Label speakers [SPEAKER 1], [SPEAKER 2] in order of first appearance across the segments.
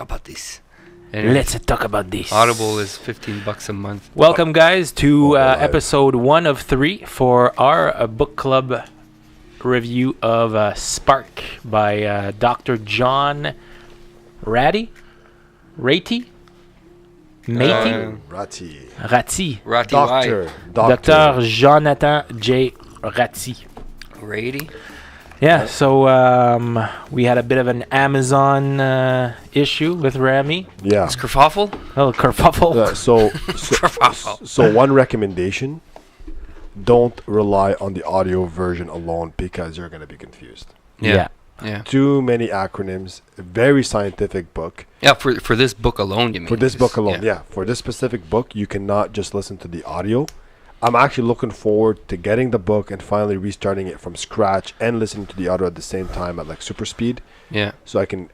[SPEAKER 1] about this. Anyway,
[SPEAKER 2] Let's talk about this.
[SPEAKER 1] Audible is $15 a month.
[SPEAKER 2] Welcome, guys, to episode 1 of 3 for our book club review of Spark by Dr. John Ratey? Ratey? Dr. Jonathan J. Ratey.
[SPEAKER 1] Ratey?
[SPEAKER 2] Yeah, so we had a bit of an Amazon issue with Rami.
[SPEAKER 3] Yeah.
[SPEAKER 1] It's kerfuffle?
[SPEAKER 2] Oh, kerfuffle.
[SPEAKER 3] So one recommendation, don't rely on the audio version alone because you're going to be confused.
[SPEAKER 1] Yeah.
[SPEAKER 3] Too many acronyms, a very scientific book.
[SPEAKER 1] Yeah, for this book alone, you mean?
[SPEAKER 3] For this book alone, yeah. For this specific book, you cannot just listen to the audio. I'm actually looking forward to getting the book and finally restarting it from scratch and listening to the audio at the same time at like super speed.
[SPEAKER 1] Yeah.
[SPEAKER 3] So I can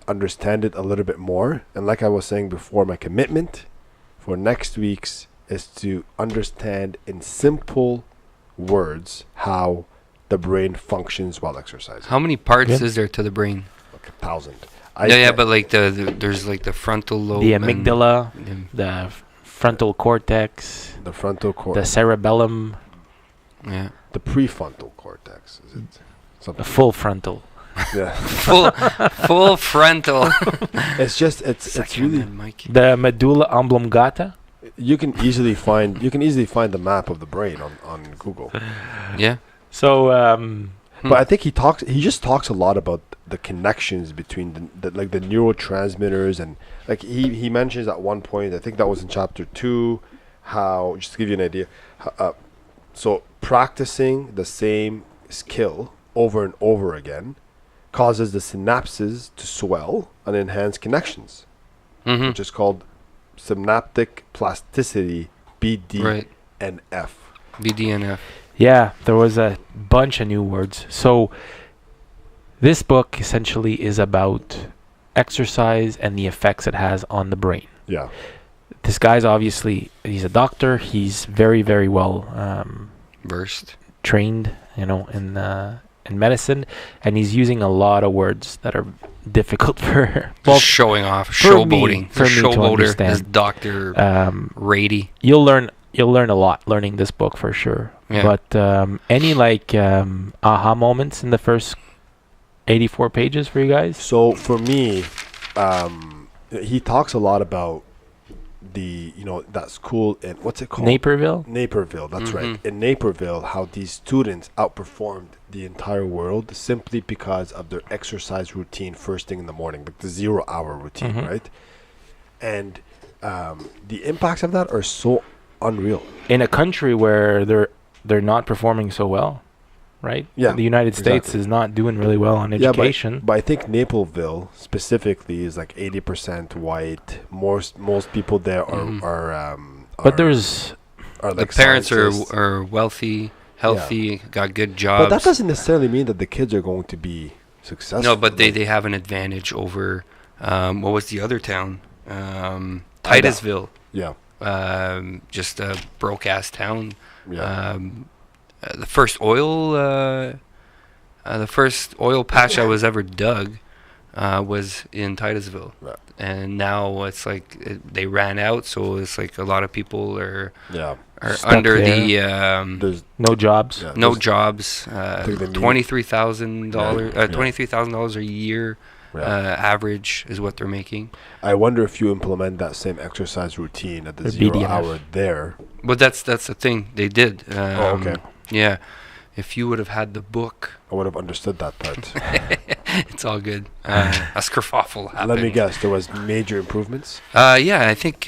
[SPEAKER 3] understand it a little bit more. And like I was saying before, my commitment for next week's is to understand in simple words how the brain functions while exercising.
[SPEAKER 1] How many parts is there to the brain?
[SPEAKER 3] Like 1,000.
[SPEAKER 1] But like there's like the frontal lobe,
[SPEAKER 2] the amygdala, the frontal cortex, the cerebellum,
[SPEAKER 3] the prefrontal cortex. Is it something?
[SPEAKER 2] The full frontal.
[SPEAKER 3] Yeah,
[SPEAKER 1] full frontal.
[SPEAKER 3] It's really
[SPEAKER 2] the medulla oblongata.
[SPEAKER 3] You can easily find the map of the brain on Google.
[SPEAKER 1] Yeah.
[SPEAKER 2] So,
[SPEAKER 3] but I think he just talks a lot about the connections between the neurotransmitters, and like he mentions at one point, I think that was in chapter 2, how, just to give you an idea, so practicing the same skill over and over again causes the synapses to swell and enhance connections, which is called synaptic plasticity, BDNF.
[SPEAKER 1] BDNF.
[SPEAKER 2] Yeah, there was a bunch of new words. So this book essentially is about exercise and the effects it has on the brain.
[SPEAKER 3] Yeah.
[SPEAKER 2] This guy's obviously, he's a doctor. He's very, very well
[SPEAKER 1] versed,
[SPEAKER 2] trained, in medicine, and he's using a lot of words that are difficult for
[SPEAKER 1] showing off, showboating.
[SPEAKER 2] For me to understand.
[SPEAKER 1] Is Dr. Ratey.
[SPEAKER 2] You'll learn a lot learning this book for sure. Yeah. But any aha moments in the first 84 pages for you guys?
[SPEAKER 3] So for me, he talks a lot about that school in, what's it called?
[SPEAKER 2] Naperville,
[SPEAKER 3] that's right. In Naperville, how these students outperformed the entire world simply because of their exercise routine first thing in the morning, like the 0-hour routine, right? And the impacts of that are so unreal.
[SPEAKER 2] In a country where they're not performing so well, right?
[SPEAKER 3] Yeah,
[SPEAKER 2] the United States is not doing really well on education.
[SPEAKER 3] Yeah, but I think Naperville specifically is like 80% white. Most people there are
[SPEAKER 2] but there's
[SPEAKER 1] the parents are wealthy, healthy, got good jobs.
[SPEAKER 3] But that doesn't necessarily mean that the kids are going to be successful.
[SPEAKER 1] No, but they have an advantage over what was the other town? Titusville.
[SPEAKER 3] Yeah.
[SPEAKER 1] Just a broke ass town.
[SPEAKER 3] Yeah.
[SPEAKER 1] The first oil patch I was ever dug was in Titusville,
[SPEAKER 3] right.
[SPEAKER 1] And now it's like they ran out, so it's like a lot of people are
[SPEAKER 2] stuck
[SPEAKER 1] under
[SPEAKER 2] there.
[SPEAKER 1] There's
[SPEAKER 2] no jobs.
[SPEAKER 1] No jobs. $23,000 a year. Average is what they're making.
[SPEAKER 3] I wonder if you implement that same exercise routine at the 0 hour there.
[SPEAKER 1] But that's the thing they did.
[SPEAKER 3] Okay.
[SPEAKER 1] Yeah, if you would have had the book,
[SPEAKER 3] I would have understood that part.
[SPEAKER 1] It's all good. That's kerfuffle happened.
[SPEAKER 3] Let me guess, there was major improvements?
[SPEAKER 1] Yeah, I think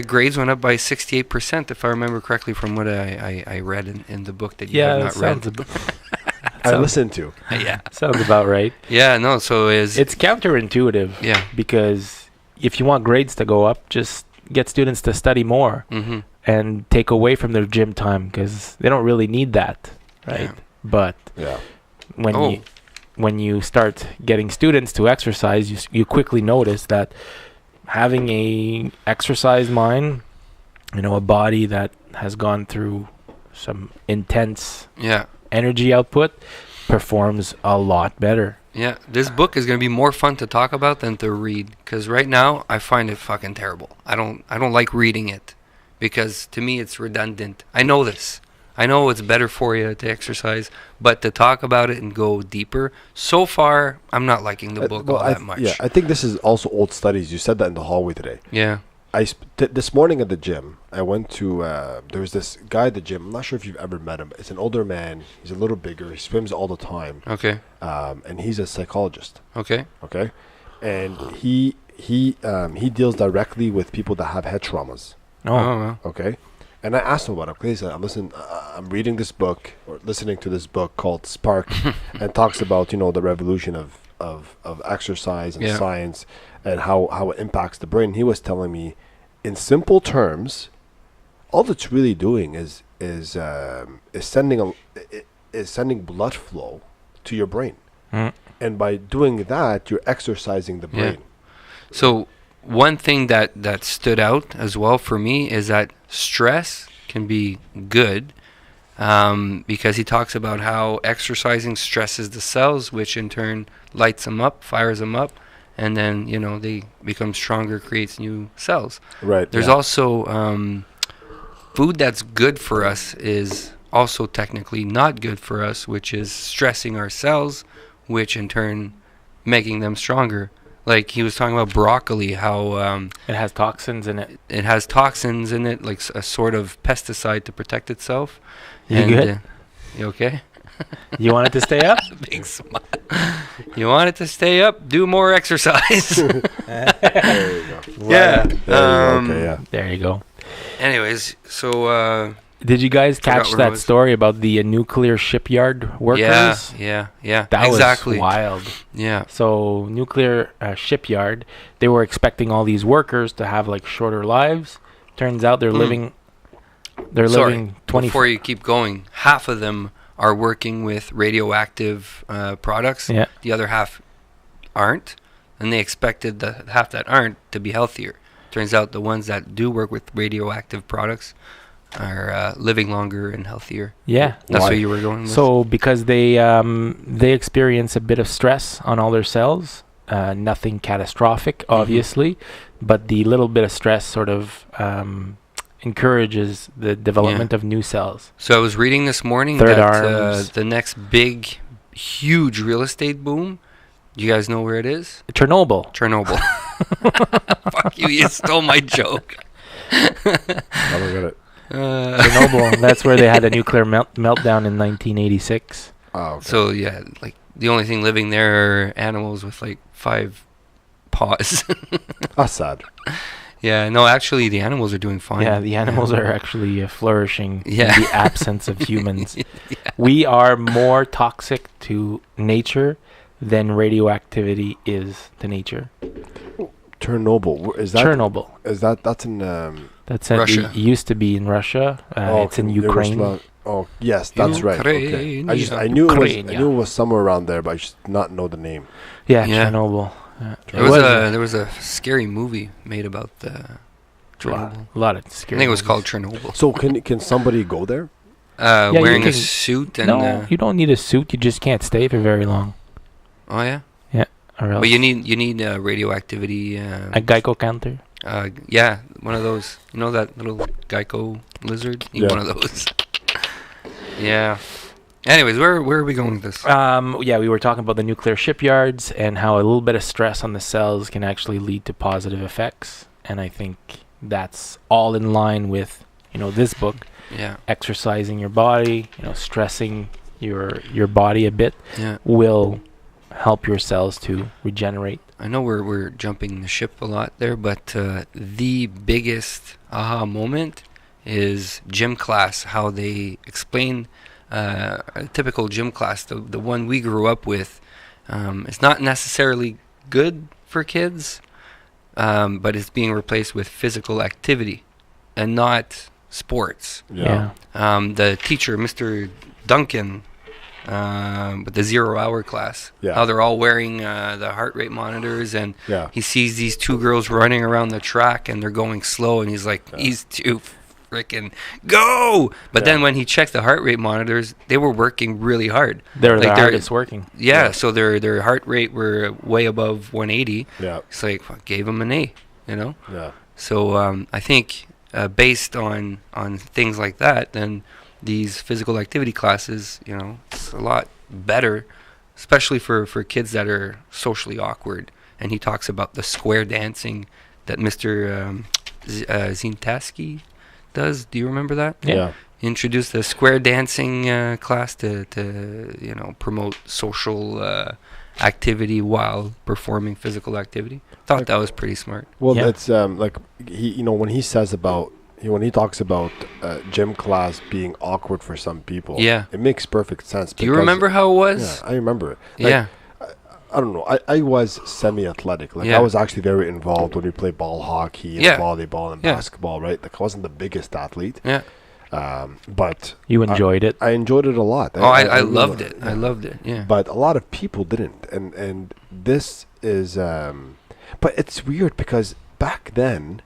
[SPEAKER 1] grades went up by 68%, if I remember correctly, from what I read in the book that you have not read.
[SPEAKER 3] I listened to.
[SPEAKER 1] Yeah.
[SPEAKER 2] Sounds about right.
[SPEAKER 1] Yeah, no, so
[SPEAKER 2] it's counterintuitive.
[SPEAKER 1] Yeah.
[SPEAKER 2] Because if you want grades to go up, just get students to study more and take away from their gym time, because they don't really need that, right? Yeah. But when you start getting students to exercise, you quickly notice that having a exercised mind, a body that has gone through some intense energy output, performs a lot better.
[SPEAKER 1] Yeah, this book is going to be more fun to talk about than to read, because right now I find it fucking terrible. I don't like reading it, because to me it's redundant. I know this. I know it's better for you to exercise, but to talk about it and go deeper, so far I'm not liking the book all that much.
[SPEAKER 3] Yeah, I think this is also old studies. You said that in the hallway today.
[SPEAKER 1] Yeah.
[SPEAKER 3] This morning at the gym, I went to, there was this guy at the gym. I'm not sure if you've ever met him. It's an older man. He's a little bigger. He swims all the time.
[SPEAKER 1] Okay.
[SPEAKER 3] And he's a psychologist.
[SPEAKER 1] Okay.
[SPEAKER 3] Okay. And he deals directly with people that have head traumas.
[SPEAKER 1] Oh, wow.
[SPEAKER 3] Okay. And I asked him about it. He said, I'm reading this book, or listening to this book called Spark, and talks about, the revolution of exercise and science, and how it impacts the brain. He was telling me, in simple terms, all it's really doing is sending blood flow to your brain, and by doing that, you're exercising the brain.
[SPEAKER 1] So one thing that stood out as well for me is that stress can be good, because he talks about how exercising stresses the cells, which in turn lights them up, fires them up, and then they become stronger, creates new cells.
[SPEAKER 3] Right.
[SPEAKER 1] There's also food that's good for us is also technically not good for us, which is stressing our cells, which in turn making them stronger. Like he was talking about broccoli, how
[SPEAKER 2] it has toxins in it.
[SPEAKER 1] It has toxins in it, like a sort of pesticide to protect itself.
[SPEAKER 2] You good?
[SPEAKER 1] You okay?
[SPEAKER 2] You want it to stay up?
[SPEAKER 1] Big smile. You want it to stay up? Do more exercise.
[SPEAKER 3] There you go.
[SPEAKER 1] Yeah.
[SPEAKER 2] There you go.
[SPEAKER 1] Anyways, so
[SPEAKER 2] did you guys catch that story about the nuclear shipyard workers?
[SPEAKER 1] Yeah.
[SPEAKER 2] That
[SPEAKER 1] exactly.
[SPEAKER 2] was wild.
[SPEAKER 1] Yeah.
[SPEAKER 2] So nuclear shipyard, they were expecting all these workers to have like shorter lives. Turns out they're living. Living 20.
[SPEAKER 1] Before you keep going, half of them are working with radioactive products.
[SPEAKER 2] Yeah.
[SPEAKER 1] The other half aren't, and they expected the half that aren't to be healthier. Turns out the ones that do work with radioactive products are living longer and healthier.
[SPEAKER 2] Yeah.
[SPEAKER 1] That's where you were going with.
[SPEAKER 2] So because they experience a bit of stress on all their cells, nothing catastrophic, obviously, but the little bit of stress sort of encourages the development of new cells.
[SPEAKER 1] So I was reading this morning that the next big, huge real estate boom, do you guys know where it is?
[SPEAKER 2] Chernobyl.
[SPEAKER 1] Fuck you, you stole my joke.
[SPEAKER 3] I don't get it.
[SPEAKER 2] Chernobyl, that's where they had a nuclear meltdown in 1986.
[SPEAKER 3] Oh, okay.
[SPEAKER 1] So yeah, like the only thing living there are animals with like 5 paws.
[SPEAKER 3] That's sad.
[SPEAKER 1] Yeah, no, actually the animals are doing fine.
[SPEAKER 2] Yeah, the animals are actually flourishing in the absence of humans.
[SPEAKER 1] Yeah.
[SPEAKER 2] We are more toxic to nature than radioactivity is to nature.
[SPEAKER 3] Chernobyl. Is that
[SPEAKER 2] Chernobyl?
[SPEAKER 3] That's in
[SPEAKER 2] That's in
[SPEAKER 1] Russia.
[SPEAKER 2] It used to be in Russia. It's in Ukraine.
[SPEAKER 3] Oh yes, that's right. Okay. I knew it was somewhere around there, but I just did not know the name.
[SPEAKER 2] Yeah. Chernobyl.
[SPEAKER 1] There was a scary movie made about the Chernobyl.
[SPEAKER 2] A lot of scary.
[SPEAKER 1] I think it was
[SPEAKER 2] movies.
[SPEAKER 1] called Chernobyl.
[SPEAKER 3] So can somebody go there?
[SPEAKER 1] Wearing a suit and
[SPEAKER 2] no, you don't need a suit. You just can't stay for very long.
[SPEAKER 1] Oh yeah.
[SPEAKER 2] Yeah. Or else
[SPEAKER 1] But you need radioactivity.
[SPEAKER 2] a Geico counter.
[SPEAKER 1] Yeah, one of those. You know that little Geico lizard? Need one of those. Yeah. Anyways, where are we going with this?
[SPEAKER 2] We were talking about the nuclear shipyards and how a little bit of stress on the cells can actually lead to positive effects. And I think that's all in line with, this book.
[SPEAKER 1] Yeah.
[SPEAKER 2] Exercising your body, stressing your body a bit will help your cells to regenerate.
[SPEAKER 1] I know we're jumping the ship a lot there, but the biggest aha moment is gym class, how they explain a typical gym class, the one we grew up with. It's not necessarily good for kids, but it's being replaced with physical activity and not sports.
[SPEAKER 3] Yeah.
[SPEAKER 1] The teacher, Mr. Duncan, with the 0 hour class, how they're all wearing the heart rate monitors, and he sees these 2 girls running around the track and they're going slow, and he's like, these 2 freaking go. But then when he checked the heart rate monitors, they were working really hard.
[SPEAKER 2] They're
[SPEAKER 1] Like,
[SPEAKER 2] the hardest working.
[SPEAKER 1] Yeah, so their heart rate were way above 180.
[SPEAKER 3] Yeah.
[SPEAKER 1] It's like, fuck, gave him an A, you know?
[SPEAKER 3] Yeah.
[SPEAKER 1] So I think based on things like that, then these physical activity classes, you know, it's a lot better, especially for kids that are socially awkward. And he talks about the square dancing that Mr. Zintaski does. Do you remember that?
[SPEAKER 3] Yeah.
[SPEAKER 1] He introduced the square dancing class to you know, promote social activity while performing physical activity. Thought that was pretty smart.
[SPEAKER 3] Well,
[SPEAKER 2] Yeah.
[SPEAKER 3] it's like he, you know, when he says about when he talks about gym class being awkward for some people,
[SPEAKER 1] Yeah.
[SPEAKER 3] it makes perfect sense.
[SPEAKER 1] Do you remember how it was?
[SPEAKER 3] Yeah, I remember it. Like,
[SPEAKER 1] Yeah.
[SPEAKER 3] I don't know. I was semi-athletic. Like
[SPEAKER 1] Yeah.
[SPEAKER 3] I was actually very involved when we played ball hockey and
[SPEAKER 1] Yeah.
[SPEAKER 3] volleyball and
[SPEAKER 1] Yeah.
[SPEAKER 3] basketball. Right? Like I wasn't the biggest athlete.
[SPEAKER 1] Yeah.
[SPEAKER 3] But
[SPEAKER 2] You enjoyed it.
[SPEAKER 3] I enjoyed it a lot.
[SPEAKER 1] Oh, I
[SPEAKER 3] really
[SPEAKER 1] loved
[SPEAKER 3] lo-
[SPEAKER 1] it. I loved it. Yeah.
[SPEAKER 3] But a lot of people didn't, and this is. But it's weird because back then,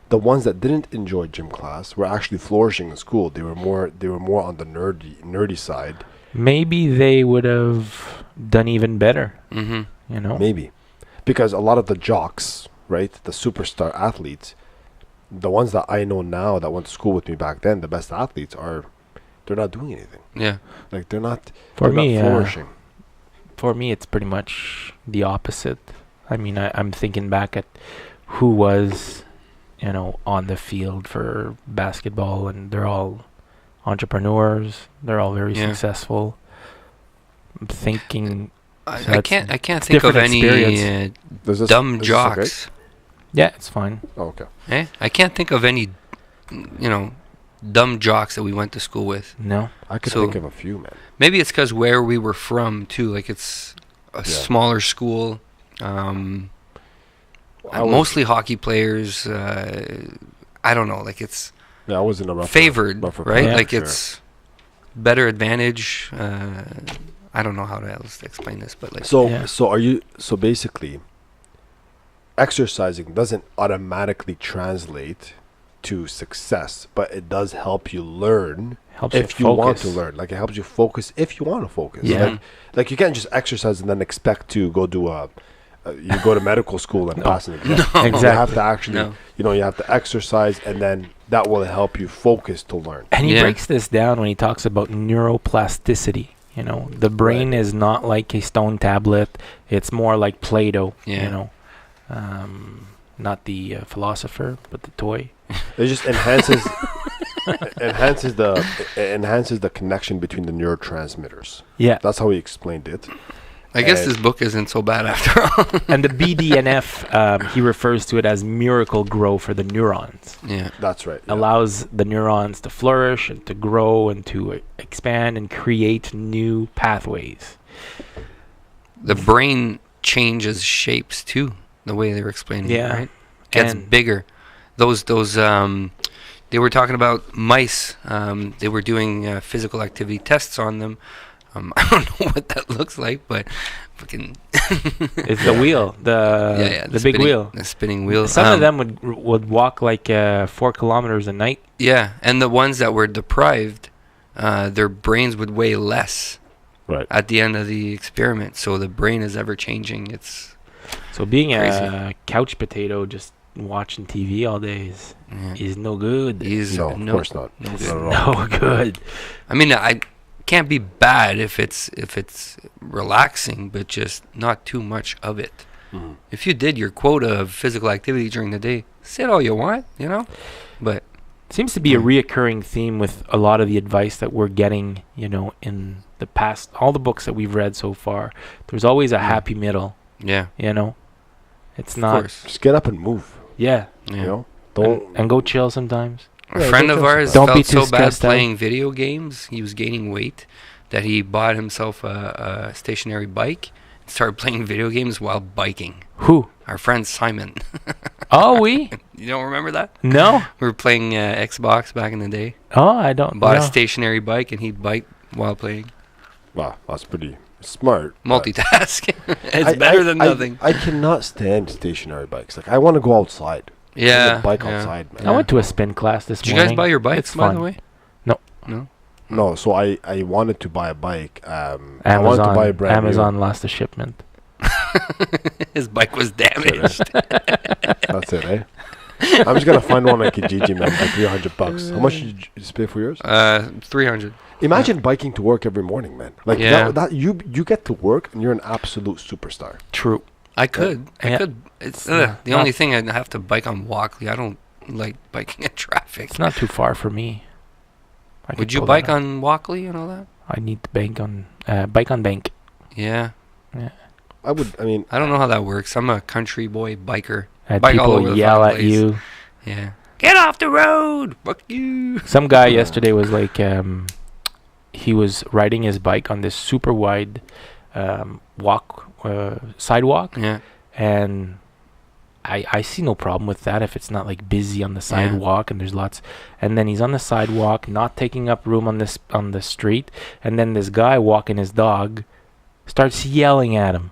[SPEAKER 3] the ones that didn't enjoy gym class were actually flourishing in school. They were more on the nerdy side.
[SPEAKER 2] Maybe they would have done even better.
[SPEAKER 1] Mm-hmm.
[SPEAKER 2] You know.
[SPEAKER 3] Maybe, because a lot of the jocks, right, the superstar athletes, the ones that I know now that went to school with me back then, the best athletes they're not doing anything.
[SPEAKER 1] Yeah.
[SPEAKER 3] Like they're not.
[SPEAKER 2] For
[SPEAKER 3] they're
[SPEAKER 2] me,
[SPEAKER 3] not flourishing.
[SPEAKER 2] For me, it's pretty much the opposite. I mean, I'm thinking back at who was, you know, on the field for basketball, and they're all entrepreneurs. They're all very
[SPEAKER 1] Yeah.
[SPEAKER 2] successful. I'm thinking,
[SPEAKER 1] I
[SPEAKER 2] that's
[SPEAKER 1] can't think of
[SPEAKER 2] different
[SPEAKER 1] any
[SPEAKER 2] experience.
[SPEAKER 3] Does this-
[SPEAKER 1] dumb
[SPEAKER 3] is this okay?
[SPEAKER 1] jocks.
[SPEAKER 2] yeah, it's fine.
[SPEAKER 3] Oh, okay.
[SPEAKER 1] Eh? I can't think of any, you know, dumb jocks that we went to school with.
[SPEAKER 2] No,
[SPEAKER 3] I could
[SPEAKER 1] So-
[SPEAKER 3] think of a few, man.
[SPEAKER 1] Maybe it's because where we were from too. Like it's a
[SPEAKER 3] Yeah.
[SPEAKER 1] smaller school. Mostly hockey players. I don't know. Like it's
[SPEAKER 3] I was in a rougher,
[SPEAKER 1] favored,
[SPEAKER 3] rougher
[SPEAKER 1] right?
[SPEAKER 3] patch,
[SPEAKER 1] Like
[SPEAKER 3] sure.
[SPEAKER 1] it's better advantage. I don't know how to else explain this, but like
[SPEAKER 2] Yeah.
[SPEAKER 3] So basically, exercising doesn't automatically translate to success, but it does help you learn
[SPEAKER 2] helps
[SPEAKER 3] if
[SPEAKER 2] you
[SPEAKER 3] you
[SPEAKER 2] focus.
[SPEAKER 3] want to learn. Like it helps you focus if you want to focus.
[SPEAKER 2] Yeah.
[SPEAKER 3] Like you can't just exercise and then expect to go do you go to medical school and pass an exam.
[SPEAKER 2] Exactly.
[SPEAKER 3] You have to actually,
[SPEAKER 1] No.
[SPEAKER 3] you have to exercise, and then that will help you focus to learn.
[SPEAKER 2] And he
[SPEAKER 1] Yeah.
[SPEAKER 2] breaks this down when he talks about neuroplasticity. You know, the brain is not like a stone tablet. It's more like Play-Doh,
[SPEAKER 1] Yeah.
[SPEAKER 2] you know. Not the philosopher, but the toy.
[SPEAKER 3] It just enhances enhances the connection between the neurotransmitters.
[SPEAKER 2] Yeah.
[SPEAKER 3] That's how he explained it.
[SPEAKER 1] I guess
[SPEAKER 3] And-
[SPEAKER 1] this book isn't so bad after all.
[SPEAKER 2] And the BDNF, he refers to it as miracle grow for the neurons.
[SPEAKER 1] Yeah.
[SPEAKER 3] That's right. yeah.
[SPEAKER 2] Allows the neurons to flourish and to grow and to expand and create new pathways.
[SPEAKER 1] The brain changes shapes too. The way they were explaining
[SPEAKER 2] Yeah.
[SPEAKER 1] it, right? Gets
[SPEAKER 2] And-
[SPEAKER 1] bigger. Those they were talking about mice. They were doing physical activity tests on them. I don't know what that looks like, but fucking
[SPEAKER 2] It's the wheel,
[SPEAKER 1] yeah,
[SPEAKER 2] the big
[SPEAKER 1] spinning,
[SPEAKER 2] wheel.
[SPEAKER 1] the spinning wheel.
[SPEAKER 2] Some of them would walk like 4 kilometers a night.
[SPEAKER 1] Yeah, and the ones that were deprived, their brains would weigh less
[SPEAKER 3] Right.
[SPEAKER 1] at the end of the experiment. So the brain is ever changing. It's
[SPEAKER 2] So being
[SPEAKER 1] Crazy.
[SPEAKER 2] a couch potato, just watching TV all day
[SPEAKER 1] yeah.
[SPEAKER 2] is no good.
[SPEAKER 3] No, of course not.
[SPEAKER 1] no
[SPEAKER 3] Not
[SPEAKER 1] good.
[SPEAKER 3] at all.
[SPEAKER 2] No good.
[SPEAKER 1] I mean, I can't be bad if it's relaxing, but just not too much of it.
[SPEAKER 3] Mhm.
[SPEAKER 1] If you did your quota of physical activity during the day, sit all you want, you know. But
[SPEAKER 2] Seems to be a reoccurring theme with a lot of the advice that we're getting, you know, in the past, all the books that we've read so far. There's always a happy middle,
[SPEAKER 1] yeah,
[SPEAKER 2] you know. It's
[SPEAKER 1] of
[SPEAKER 2] not,
[SPEAKER 1] course.
[SPEAKER 3] Just get up and move.
[SPEAKER 2] yeah.
[SPEAKER 1] Yeah.
[SPEAKER 3] You know, don't.
[SPEAKER 2] And go chill sometimes.
[SPEAKER 1] A
[SPEAKER 3] Yeah,
[SPEAKER 1] friend
[SPEAKER 3] don't
[SPEAKER 1] of
[SPEAKER 3] feel
[SPEAKER 1] ours
[SPEAKER 2] so bad. Don't be
[SPEAKER 1] felt
[SPEAKER 2] too
[SPEAKER 1] so bad
[SPEAKER 2] stressed out.
[SPEAKER 1] playing video games. He was gaining weight that he bought himself a stationary bike and started playing video games while biking.
[SPEAKER 2] Who?
[SPEAKER 1] Our friend Simon.
[SPEAKER 2] Oh, we?
[SPEAKER 1] You don't remember that?
[SPEAKER 2] No.
[SPEAKER 1] We were playing Xbox back in the day.
[SPEAKER 2] Oh, I don't
[SPEAKER 1] Bought
[SPEAKER 2] know.
[SPEAKER 1] a stationary bike and he'd bike while playing.
[SPEAKER 3] Wow, that's pretty smart. but
[SPEAKER 1] Multitask. It's
[SPEAKER 3] I-
[SPEAKER 1] better
[SPEAKER 3] I-
[SPEAKER 1] than
[SPEAKER 3] I-
[SPEAKER 1] nothing.
[SPEAKER 3] I cannot stand stationary bikes. Like I want to go outside.
[SPEAKER 1] Yeah.
[SPEAKER 3] bike
[SPEAKER 1] yeah.
[SPEAKER 3] outside, man.
[SPEAKER 2] I went to a spin class this
[SPEAKER 1] Did you
[SPEAKER 2] morning.
[SPEAKER 1] guys buy your bikes,
[SPEAKER 2] It's
[SPEAKER 1] by the
[SPEAKER 2] fun.
[SPEAKER 1] way?
[SPEAKER 2] No.
[SPEAKER 1] No?
[SPEAKER 3] No, so I wanted to buy a bike. I wanted to buy a brand
[SPEAKER 2] Amazon lost a shipment.
[SPEAKER 1] His bike was damaged.
[SPEAKER 3] new. That's it, eh? I'm just gonna find one on Kijiji, man, for $300. How much did you just pay for yours?
[SPEAKER 1] 300.
[SPEAKER 3] Imagine biking to work every morning, man. Like
[SPEAKER 1] Yeah.
[SPEAKER 3] that you get to work and you're an absolute superstar.
[SPEAKER 2] True.
[SPEAKER 1] I could.
[SPEAKER 2] Yeah.
[SPEAKER 1] I could. It's
[SPEAKER 2] Yeah.
[SPEAKER 1] the only thing I'd have to bike on Walkley. I don't like biking in traffic.
[SPEAKER 2] It's not too far for me. I could
[SPEAKER 1] Would you
[SPEAKER 2] pull
[SPEAKER 1] bike
[SPEAKER 2] that off.
[SPEAKER 1] on Walkley and all that?
[SPEAKER 2] I need to bike on bank.
[SPEAKER 1] Yeah.
[SPEAKER 3] I would. I mean,
[SPEAKER 1] I don't know how that works. I'm a country boy biker.
[SPEAKER 2] And
[SPEAKER 1] Bike all over
[SPEAKER 2] people
[SPEAKER 1] the
[SPEAKER 2] yell
[SPEAKER 1] fucking
[SPEAKER 2] at
[SPEAKER 1] place.
[SPEAKER 2] you.
[SPEAKER 1] Yeah. Get off the road! Fuck you!
[SPEAKER 2] Some guy yesterday was like, he was riding his bike on this super wide sidewalk,
[SPEAKER 1] Yeah.
[SPEAKER 2] and I see no problem with that if it's not like busy on the sidewalk and there's lots. And then he's on the sidewalk, not taking up room on the street, and then this guy walking his dog starts yelling at him.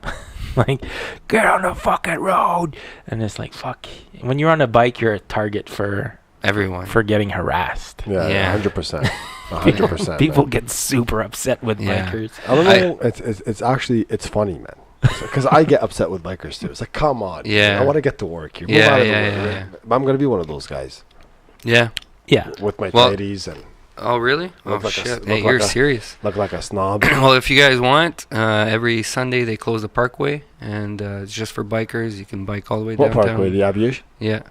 [SPEAKER 2] Like, get on the fucking road. And it's like, fuck. When you're on a bike, you're a target for
[SPEAKER 1] Everyone.
[SPEAKER 2] getting harassed.
[SPEAKER 3] yeah,
[SPEAKER 1] Yeah.
[SPEAKER 3] 100%. 100%.
[SPEAKER 2] People
[SPEAKER 3] man.
[SPEAKER 2] get super upset with
[SPEAKER 1] Yeah.
[SPEAKER 2] bikers.
[SPEAKER 3] I don't know. It's actually funny, man. Because I get upset with bikers too. It's like, come on.
[SPEAKER 1] Yeah.
[SPEAKER 3] I want to get to work. You
[SPEAKER 1] Yeah,
[SPEAKER 3] move out of
[SPEAKER 1] yeah,
[SPEAKER 3] the way,
[SPEAKER 1] yeah,
[SPEAKER 3] right? But I'm gonna be one of those guys
[SPEAKER 1] Yeah.
[SPEAKER 2] Yeah.
[SPEAKER 3] with my
[SPEAKER 1] Well-
[SPEAKER 3] tighties and
[SPEAKER 1] Oh, really? Oh,
[SPEAKER 3] Look like a s-
[SPEAKER 1] shit.
[SPEAKER 3] look
[SPEAKER 1] Hey,
[SPEAKER 3] like
[SPEAKER 1] you're
[SPEAKER 3] a-
[SPEAKER 1] serious.
[SPEAKER 3] look like a snob.
[SPEAKER 1] Well, if you guys want, every Sunday they close the parkway, and it's just for bikers. You can bike all the way
[SPEAKER 3] What
[SPEAKER 1] downtown.
[SPEAKER 3] parkway? The aviation?
[SPEAKER 1] Yeah.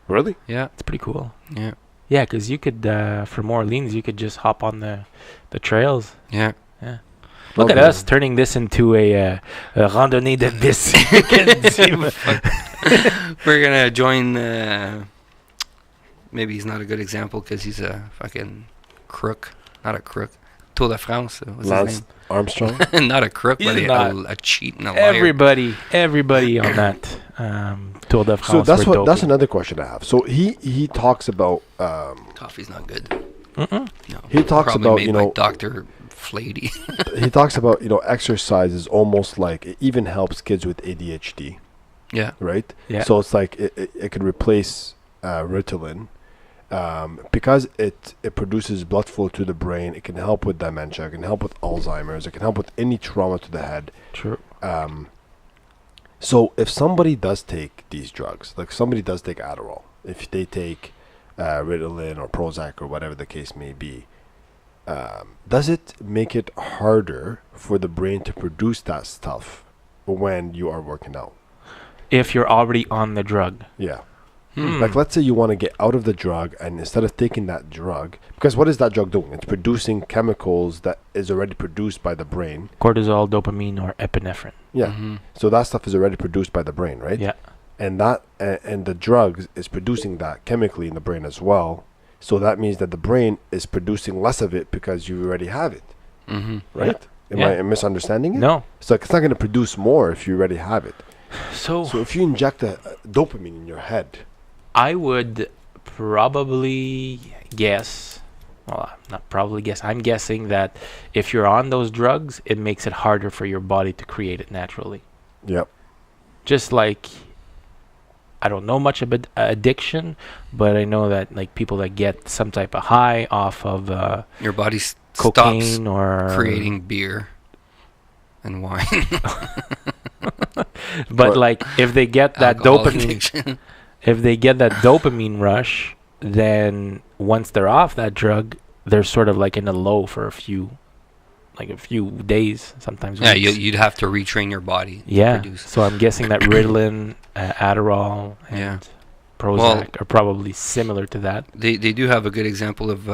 [SPEAKER 3] Really?
[SPEAKER 1] Yeah.
[SPEAKER 2] It's pretty cool.
[SPEAKER 1] Yeah.
[SPEAKER 2] Yeah, because you could, from Orleans, you could just hop on the trails.
[SPEAKER 1] Yeah.
[SPEAKER 2] Look at
[SPEAKER 3] Okay.
[SPEAKER 2] us turning this into a randonnée de bis.
[SPEAKER 1] We're gonna join. Maybe he's not a good example because he's a fucking crook. Not a crook. Tour de France. What's
[SPEAKER 3] Lance Armstrong.
[SPEAKER 1] his name? Not a crook,
[SPEAKER 2] He's
[SPEAKER 1] but
[SPEAKER 2] not.
[SPEAKER 1] a cheat and a liar.
[SPEAKER 2] Everybody on that Tour de France.
[SPEAKER 3] So that's
[SPEAKER 2] were
[SPEAKER 3] that's
[SPEAKER 2] dopey.
[SPEAKER 3] another question I have. So he talks about
[SPEAKER 1] Coffee's not good.
[SPEAKER 2] Mm-mm.
[SPEAKER 1] No.
[SPEAKER 3] He talks
[SPEAKER 1] Probably
[SPEAKER 3] about,
[SPEAKER 1] made
[SPEAKER 3] you
[SPEAKER 1] by
[SPEAKER 3] know-
[SPEAKER 1] Dr. Flady.
[SPEAKER 3] he talks about exercise is almost like it even helps kids with ADHD,
[SPEAKER 1] Yeah.
[SPEAKER 3] right?
[SPEAKER 2] Yeah.
[SPEAKER 3] So it's like it could replace Ritalin. Because it produces blood flow to the brain. It can help with dementia. It can help with Alzheimer's. It can help with any trauma to the head.
[SPEAKER 2] True.
[SPEAKER 3] So if somebody does take these drugs, like somebody does take Adderall, if they take Ritalin or Prozac or whatever the case may be, does it make it harder for the brain to produce that stuff when you are working out?
[SPEAKER 2] If you're already on the drug.
[SPEAKER 3] Yeah.
[SPEAKER 1] Hmm.
[SPEAKER 3] Like, let's say you want to get out of the drug, and instead of taking that drug, because what is that drug doing? It's producing chemicals that is already produced by the brain.
[SPEAKER 2] Cortisol, dopamine, or epinephrine.
[SPEAKER 3] Yeah.
[SPEAKER 1] Mhm.
[SPEAKER 3] So that stuff is already produced by the brain, right?
[SPEAKER 2] Yeah.
[SPEAKER 3] And that and the drug is producing that chemically in the brain as well. So that means that the brain is producing less of it because you already have it,
[SPEAKER 1] Mhm.
[SPEAKER 3] right? Am
[SPEAKER 2] Yeah.
[SPEAKER 3] I misunderstanding it?
[SPEAKER 2] No.
[SPEAKER 3] So it's not going to produce more if you already have it.
[SPEAKER 2] So
[SPEAKER 3] So if you inject a dopamine in your head,
[SPEAKER 2] I would probably guess. Well, not probably guess. I'm guessing that if you're on those drugs, it makes it harder for your body to create it naturally.
[SPEAKER 3] yep.
[SPEAKER 2] Just like, I don't know much about addiction, but I know that like people that get some type of high off of
[SPEAKER 1] Your body stops
[SPEAKER 2] cocaine or
[SPEAKER 1] creating beer and wine.
[SPEAKER 2] But
[SPEAKER 3] Or
[SPEAKER 2] like if they get that
[SPEAKER 1] Alcohol
[SPEAKER 2] dopamine,
[SPEAKER 1] addiction.
[SPEAKER 2] if they get that dopamine rush, then once they're off that drug, they're sort of like in a low for a few days, sometimes
[SPEAKER 1] Yeah,
[SPEAKER 2] weeks.
[SPEAKER 1] you'd have to retrain your body. to
[SPEAKER 2] Yeah.
[SPEAKER 1] produce.
[SPEAKER 2] So I'm guessing that Ritalin, Adderall, and
[SPEAKER 1] Yeah.
[SPEAKER 2] Prozac
[SPEAKER 1] Well-
[SPEAKER 2] are probably similar to that.
[SPEAKER 1] They do have a good example of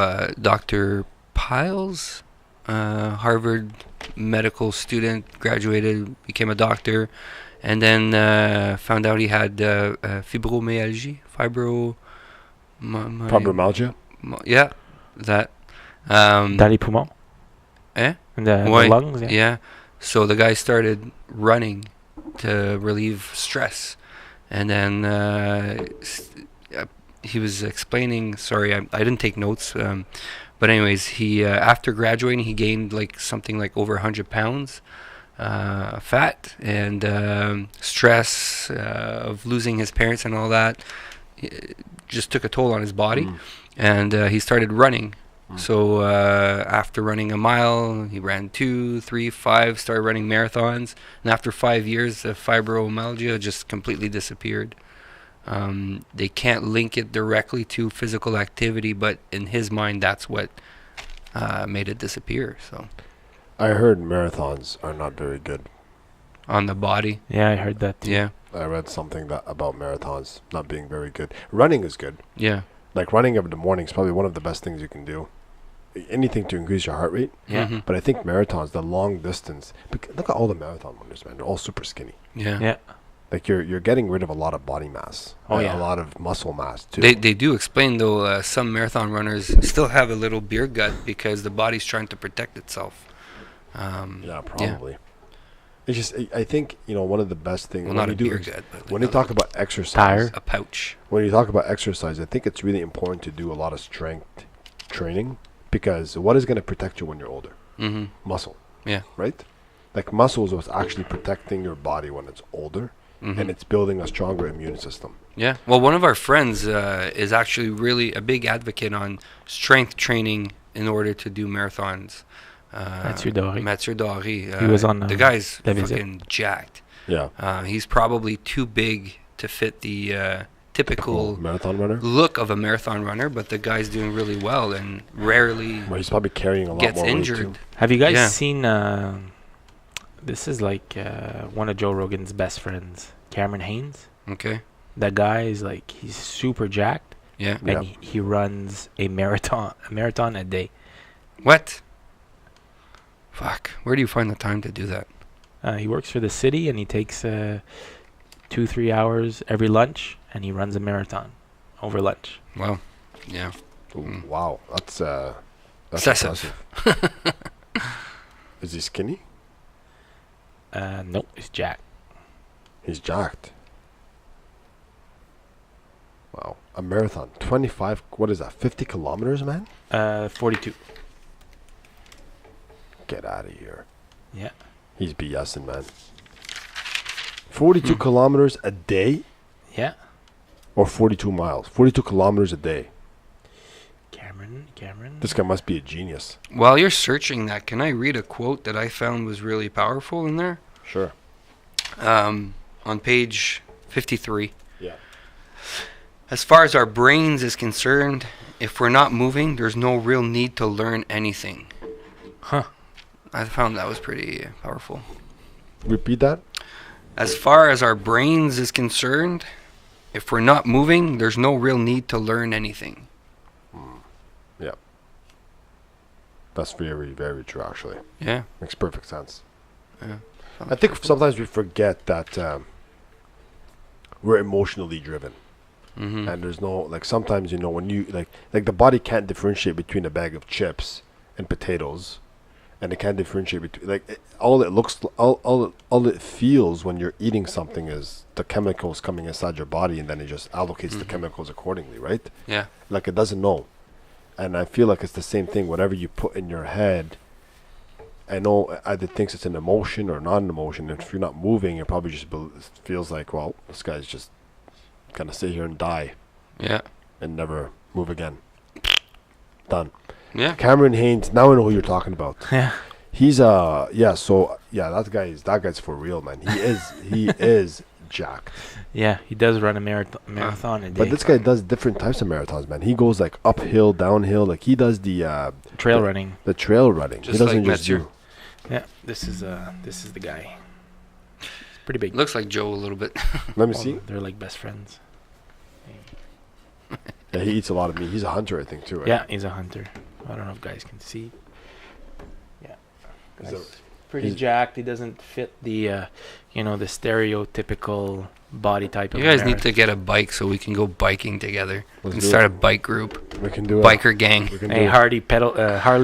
[SPEAKER 1] Dr. Piles, Harvard medical student, graduated, became a doctor, and then found out he had fibromyalgia.
[SPEAKER 3] Fibromyalgia.
[SPEAKER 1] Yeah, that.
[SPEAKER 2] Dans les poumons?
[SPEAKER 1] Eh?
[SPEAKER 2] In the
[SPEAKER 1] Ouais,
[SPEAKER 2] lungs? Yeah.
[SPEAKER 1] Yeah. So the guy started running to relieve stress. And then he was explaining, sorry, I didn't take notes. But anyways, he after graduating, he gained like something like over 100 pounds fat, and stress of losing his parents and all that just took a toll on his body, and he started running. So after running a mile, he ran 2, 3, 5, started running marathons, and after 5 years, the fibromyalgia just completely disappeared. They can't link it directly to physical activity, but in his mind, that's what made it disappear. So
[SPEAKER 3] I heard marathons are not very good.
[SPEAKER 1] on the body,
[SPEAKER 2] Yeah, I heard that too.
[SPEAKER 1] yeah,
[SPEAKER 3] I read something about marathons not being very good. Running is good.
[SPEAKER 1] yeah,
[SPEAKER 3] Like running in the morning is probably one of the best things you can do. Anything to increase your heart rate.
[SPEAKER 2] Yeah.
[SPEAKER 1] mhm,
[SPEAKER 3] But I think marathons, the long distance. Look at all the marathon runners, man. They're all super skinny.
[SPEAKER 1] yeah.
[SPEAKER 2] Yeah.
[SPEAKER 3] Like you're getting rid of a lot of body mass.
[SPEAKER 2] Oh, yeah.
[SPEAKER 3] A lot of muscle mass too.
[SPEAKER 1] They do explain though. Some marathon runners still have a little beer gut because the body's trying to protect itself.
[SPEAKER 3] Yeah, probably. It's just I think one of the best things
[SPEAKER 1] Well,
[SPEAKER 3] when
[SPEAKER 1] not
[SPEAKER 3] you
[SPEAKER 1] a
[SPEAKER 3] do
[SPEAKER 1] beer gut, but
[SPEAKER 3] when
[SPEAKER 1] like
[SPEAKER 3] you talk about exercise,
[SPEAKER 2] Tire.
[SPEAKER 1] a pouch.
[SPEAKER 3] when you talk about exercise, I think it's really important to do a lot of strength training because what is going to protect you when you're older?
[SPEAKER 1] Mm-hmm.
[SPEAKER 3] Muscle.
[SPEAKER 1] Yeah.
[SPEAKER 3] Right? Like muscle is what's actually protecting your body when it's older,
[SPEAKER 1] Mm-hmm.
[SPEAKER 3] and it's building a stronger immune system.
[SPEAKER 1] Yeah. Well, one of our friends is actually really a big advocate on strength training in order to do marathons.
[SPEAKER 2] Mathieu Doré.
[SPEAKER 1] Mathieu Doré.
[SPEAKER 2] He was on,
[SPEAKER 1] the guy's
[SPEAKER 2] La Visite.
[SPEAKER 1] fucking jacked.
[SPEAKER 3] Yeah.
[SPEAKER 1] He's probably too big to fit the typical
[SPEAKER 3] marathon runner.
[SPEAKER 1] look of a marathon runner, but the guy's doing really well and rarely
[SPEAKER 3] Well, he's probably carrying a lot
[SPEAKER 1] gets
[SPEAKER 3] more weight,
[SPEAKER 1] injured.
[SPEAKER 3] too.
[SPEAKER 2] Have you guys
[SPEAKER 1] Yeah.
[SPEAKER 2] seen? This is like one of Joe Rogan's best friends, Cameron Haynes.
[SPEAKER 1] Okay.
[SPEAKER 2] That guy is like he's super jacked,
[SPEAKER 1] Yeah.
[SPEAKER 3] Yeah.
[SPEAKER 2] and he runs a marathon a day.
[SPEAKER 1] What? Fuck. Where do you find the time to do that?
[SPEAKER 2] He works for the city, and he takes 2-3 hours every lunch, and he runs a marathon over lunch.
[SPEAKER 1] Well, yeah.
[SPEAKER 3] Ooh, wow, that's
[SPEAKER 1] Excessive.
[SPEAKER 3] impressive. Is he skinny?
[SPEAKER 2] Nope, he's jacked.
[SPEAKER 3] He's jacked. Wow, a marathon, 25. What is that? 50 kilometers, man.
[SPEAKER 2] 42.
[SPEAKER 3] Get out of here.
[SPEAKER 2] Yeah.
[SPEAKER 3] He's BSing, man. 42 kilometers a day,
[SPEAKER 2] Yeah.
[SPEAKER 3] or 42 miles. 42 kilometers a day.
[SPEAKER 2] Cameron.
[SPEAKER 3] This guy must be a genius.
[SPEAKER 1] While you're searching that, can I read a quote that I found was really powerful in there?
[SPEAKER 3] Sure.
[SPEAKER 1] On page 53.
[SPEAKER 3] Yeah.
[SPEAKER 1] As far as our brains is concerned, if we're not moving, there's no real need to learn anything.
[SPEAKER 2] Huh.
[SPEAKER 1] I found that was pretty powerful.
[SPEAKER 3] Repeat that.
[SPEAKER 1] As far as our brains is concerned, if we're not moving, there's no real need to learn anything.
[SPEAKER 3] Yeah. That's very, very true, actually.
[SPEAKER 1] Yeah.
[SPEAKER 3] Makes perfect sense.
[SPEAKER 1] Yeah.
[SPEAKER 3] I think sometimes we forget that we're emotionally driven.
[SPEAKER 1] Mm-hmm.
[SPEAKER 3] And there's no, like, sometimes, when you, like the body can't differentiate between a bag of chips and potatoes. And it can't differentiate between, like, all it feels when you're eating something is the chemicals coming inside your body, and then it just allocates the chemicals accordingly, right?
[SPEAKER 1] Yeah.
[SPEAKER 3] Like, it doesn't know. And I feel like it's the same thing. Whatever you put in your head, I know either thinks it's an emotion or not an emotion. If you're not moving, it probably just feels like, well, this guy's just gonna sit here and die
[SPEAKER 1] Yeah.
[SPEAKER 3] and never move again. Done.
[SPEAKER 1] Yeah.
[SPEAKER 3] Cameron Haynes. Now I know who you're talking about.
[SPEAKER 2] Yeah.
[SPEAKER 3] He's that guy's for real, man. He is jacked.
[SPEAKER 2] Yeah, he does run a marathon a day.
[SPEAKER 3] But this guy does different types of marathons, man. He goes like uphill, downhill. Like he does the
[SPEAKER 2] trail running.
[SPEAKER 3] the trail running.
[SPEAKER 1] Just
[SPEAKER 3] he doesn't
[SPEAKER 1] like
[SPEAKER 3] just
[SPEAKER 1] Mathieu.
[SPEAKER 3] do.
[SPEAKER 2] Yeah, this is the guy. He's pretty big.
[SPEAKER 1] Looks like Joe a little bit.
[SPEAKER 3] Let me
[SPEAKER 2] Well,
[SPEAKER 3] see.
[SPEAKER 2] They're like best friends.
[SPEAKER 3] Yeah, he eats a lot of meat. He's a hunter, I think, too. Right?
[SPEAKER 2] Yeah, he's a hunter. I don't know if guys can see. Yeah.
[SPEAKER 3] He's
[SPEAKER 2] Guy's pretty
[SPEAKER 3] he's-
[SPEAKER 2] jacked. He doesn't fit the the stereotypical body type of
[SPEAKER 1] You guys need
[SPEAKER 2] American.
[SPEAKER 1] to get a bike so we can go biking together.
[SPEAKER 3] Let's
[SPEAKER 1] We
[SPEAKER 3] do
[SPEAKER 1] can start
[SPEAKER 3] it.
[SPEAKER 1] a bike group,
[SPEAKER 3] We can do it.
[SPEAKER 1] biker gang.
[SPEAKER 3] We can
[SPEAKER 2] Hey,
[SPEAKER 3] do
[SPEAKER 2] Harley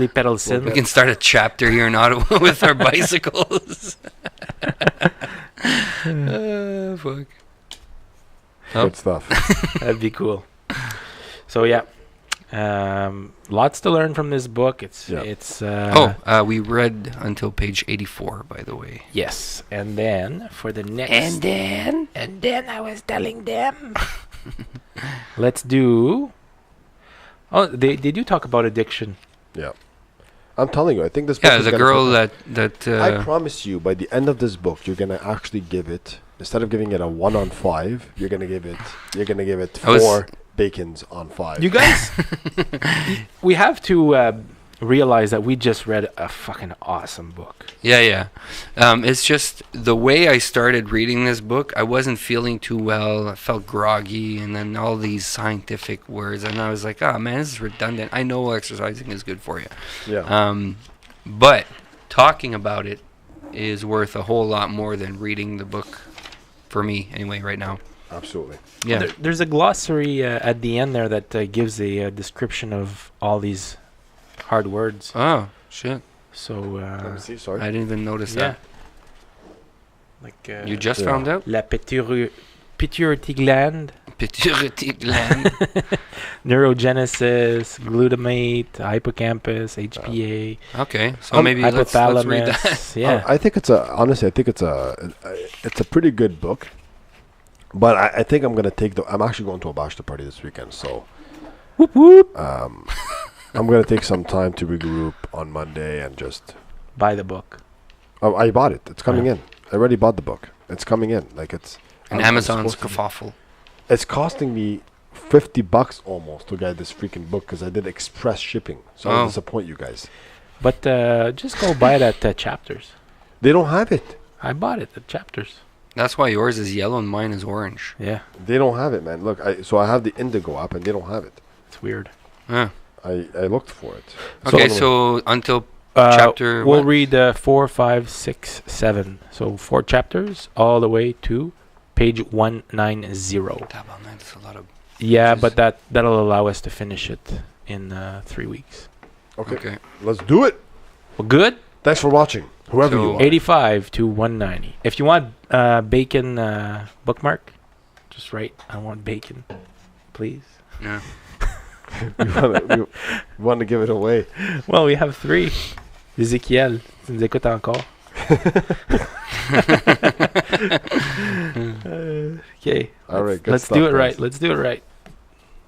[SPEAKER 2] Peddleson.
[SPEAKER 1] We can start a chapter here in Ottawa with our bicycles. Fuck.
[SPEAKER 3] good stuff.
[SPEAKER 2] That'd be cool. So yeah, lots to learn from this book. It's
[SPEAKER 1] We read until page 84, by the way.
[SPEAKER 2] yes, and then for the next
[SPEAKER 1] And then
[SPEAKER 2] I was telling them Let's do. Oh, they do talk about addiction.
[SPEAKER 3] Yeah. I'm telling you, I think this book
[SPEAKER 1] Yeah,
[SPEAKER 3] is
[SPEAKER 1] the
[SPEAKER 3] gonna
[SPEAKER 1] girl
[SPEAKER 3] take
[SPEAKER 1] that
[SPEAKER 3] I promise you, by the end of this book, you're gonna actually give it, instead of giving it a 1 on 5, you're gonna give it 4 bacons on 5.
[SPEAKER 2] You guys, we have to realize that we just read a fucking awesome book.
[SPEAKER 1] Yeah. It's just the way I started reading this book, I wasn't feeling too well. I felt groggy, and then all these scientific words, and I was like, oh man, this is redundant. I know exercising is good for you.
[SPEAKER 3] Yeah.
[SPEAKER 1] But talking about it is worth a whole lot more than reading the book, for me anyway, right now.
[SPEAKER 3] Absolutely.
[SPEAKER 1] Yeah.
[SPEAKER 2] There's a glossary at the end there that gives a description of all these hard words.
[SPEAKER 1] Oh, shit.
[SPEAKER 2] So
[SPEAKER 3] Let me see, sorry.
[SPEAKER 1] I didn't even notice
[SPEAKER 2] yeah,
[SPEAKER 1] that.
[SPEAKER 2] like
[SPEAKER 1] You just
[SPEAKER 3] Yeah.
[SPEAKER 1] found out?
[SPEAKER 2] la pituitary gland,
[SPEAKER 1] Pituitary gland.
[SPEAKER 2] neurogenesis, glutamate, hippocampus, HPA,
[SPEAKER 1] Okay, so maybe let's read that.
[SPEAKER 2] hypothalamus. Yeah,
[SPEAKER 3] I think honestly, I think it's a pretty good book. But I think I'm I'm actually going to a bachelor party this weekend, so
[SPEAKER 2] whoop whoop.
[SPEAKER 3] I'm gonna take some time to regroup on Monday and just.
[SPEAKER 2] Buy the book.
[SPEAKER 3] Oh, I bought it. It's coming in. I already bought the book. It's coming in. Like it's.
[SPEAKER 1] And
[SPEAKER 3] I'm
[SPEAKER 1] Amazon's
[SPEAKER 3] supposed to-
[SPEAKER 1] kerfuffle.
[SPEAKER 3] It's costing me $50 almost to get this freaking book because I did express shipping. So I'll
[SPEAKER 1] Oh.
[SPEAKER 3] disappoint you guys.
[SPEAKER 2] But just go buy it at Chapters.
[SPEAKER 3] They don't have it.
[SPEAKER 2] I bought it at Chapters.
[SPEAKER 1] That's why yours is yellow and mine is orange.
[SPEAKER 2] Yeah,
[SPEAKER 3] They don't have it, man. Look, so I have the Indigo app and they don't have it.
[SPEAKER 2] it's weird.
[SPEAKER 1] Huh.
[SPEAKER 3] I looked for it.
[SPEAKER 1] Okay, so until
[SPEAKER 2] Uh,
[SPEAKER 1] chapter
[SPEAKER 2] we'll
[SPEAKER 1] what?
[SPEAKER 2] read 4, 5, 6, 7. So 4 chapters all the way to page 190.
[SPEAKER 1] That's a lot of.
[SPEAKER 2] Yeah,
[SPEAKER 1] Pages.
[SPEAKER 2] but that'll allow us to finish it in 3 weeks.
[SPEAKER 3] Okay,
[SPEAKER 1] Okay.
[SPEAKER 3] let's do it.
[SPEAKER 2] Well, good.
[SPEAKER 3] Thanks for watching, whoever
[SPEAKER 1] So-
[SPEAKER 3] you are.
[SPEAKER 2] 85 to 190. If you want bacon bookmark, just write I want bacon, please.
[SPEAKER 1] Yeah.
[SPEAKER 3] we want to give it away.
[SPEAKER 2] Well, we have 3. Ezekiel, tu nous écoutes encore? Okay.
[SPEAKER 3] All right, good
[SPEAKER 2] Let's
[SPEAKER 3] stuff,
[SPEAKER 2] do it
[SPEAKER 3] guys.
[SPEAKER 2] right. Let's do it right.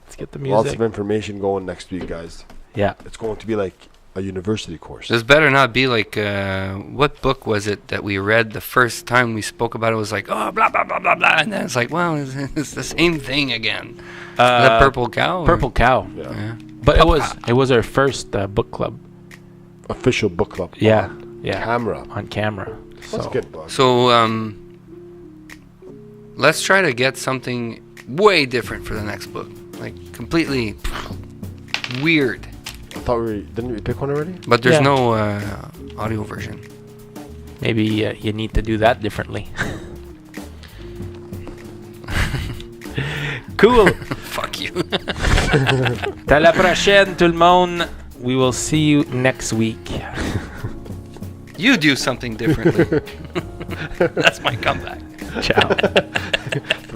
[SPEAKER 2] Let's get the music.
[SPEAKER 3] Lots of information going next week, guys.
[SPEAKER 2] Yeah.
[SPEAKER 3] It's going to be like a university course.
[SPEAKER 1] This better not be like what book was it that we read the first time we spoke about it? Was like, oh, blah blah blah blah blah, and then it's like, well, it's the same thing again. The purple cow. or-
[SPEAKER 2] Purple Cow.
[SPEAKER 3] Yeah.
[SPEAKER 1] Yeah.
[SPEAKER 2] But it was our first book club.
[SPEAKER 3] Official book club.
[SPEAKER 2] Yeah.
[SPEAKER 3] on
[SPEAKER 2] Yeah.
[SPEAKER 3] Camera.
[SPEAKER 2] On camera.
[SPEAKER 3] That's
[SPEAKER 2] So
[SPEAKER 3] good, boss.
[SPEAKER 1] So let's try to get something way different for the next book, like completely weird.
[SPEAKER 3] I thought didn't we pick one already?
[SPEAKER 1] But there's
[SPEAKER 2] Yeah.
[SPEAKER 1] no audio version.
[SPEAKER 2] maybe you need to do that differently. Cool.
[SPEAKER 1] Fuck you.
[SPEAKER 2] T'as la prochaine, tout le monde. We will see you next week.
[SPEAKER 1] You do something differently. That's my comeback.
[SPEAKER 2] Ciao.